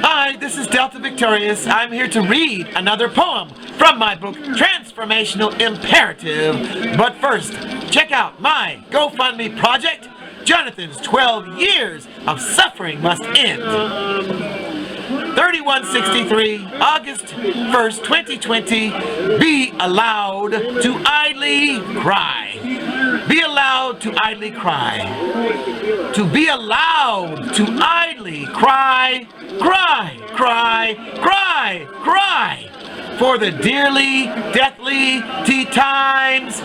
Hi, this is Delta Victorious. I'm here to read another poem from my book, Transformational Imperative. But first, check out my GoFundMe project. Jonathan's 12 years of suffering must end. 3163, August 1st, 2020. Be allowed to idly cry. Be allowed to idly cry. To be allowed to idly cry, cry, cry, cry, cry. For the dearly, deathly times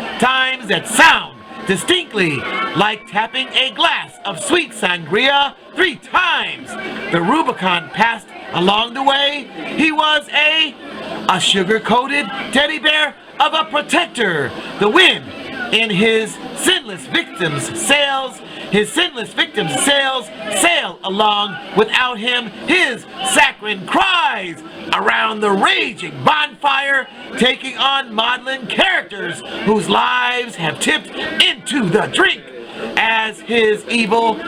that sound distinctly like tapping a glass of sweet sangria 3 times. The Rubicon passed along the way. He was a sugar-coated teddy bear of a protector. The wind in his sinless victims' sails, sail along without him. His saccharine cries around the raging bonfire, taking on maudlin characters whose lives have tipped into the drink, as his evil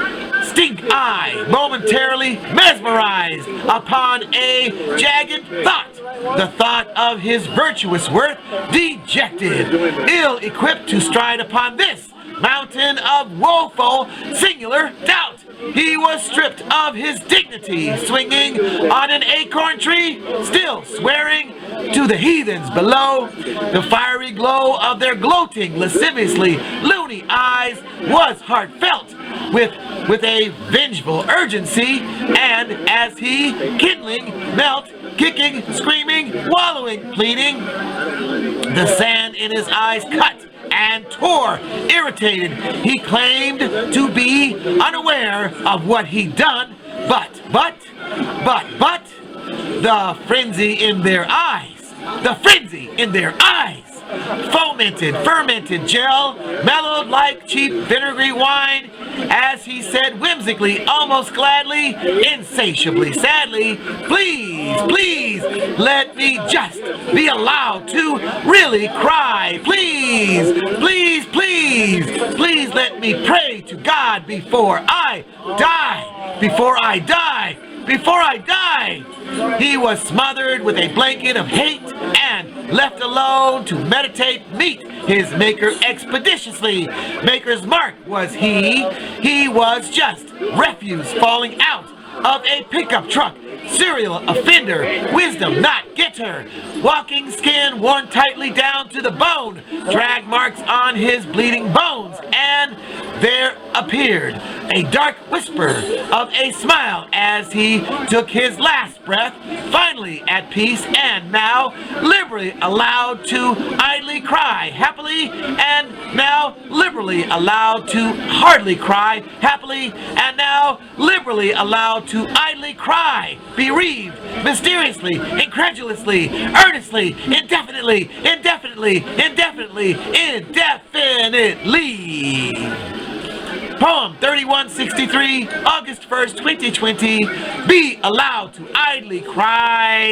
stink eye momentarily mesmerized upon a jagged thought, the thought of his virtuous worth, dejected, ill-equipped to stride upon this mountain of woeful singular doubt. He was stripped of his dignity, swinging on an acorn tree, still swearing to the heathens below. The fiery glow of their gloating, lasciviously loony eyes was heartfelt with a vengeful urgency, and as he, kindling, melt, kicking, screaming, wallowing, pleading, the sand in his eyes cut and tore. Irritated, he claimed to be unaware of what he'd done, but, the frenzy in their eyes, fermented gel, mellowed like cheap vinegary wine, as he said whimsically, almost gladly, insatiably, sadly, please, let me just be allowed to really cry. Please, let me pray to God before I die. He was smothered with a blanket of hate and left alone to meditate, meet his maker expeditiously. Maker's mark was he. He was just refuse falling out of a pickup truck. Serial offender, wisdom not getter, walking skin worn tightly down to the bone, drag marks on his bleeding bones, and there appeared a dark whisper of a smile as he took his last breath, finally at peace, and now liberally allowed to idly cry happily, and now liberally allowed to hardly cry happily, and now liberally allowed to idly cry, bereaved, mysteriously, incredulously, earnestly, indefinitely. Poem 3163, August 1st, 2020. Be allowed to idly cry.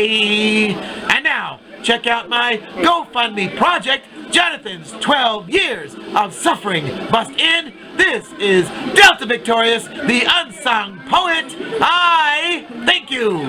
And now, check out my GoFundMe project. Jonathan's 12 years of suffering must end. This is Delta Victorious, the unsung poet. I thank you.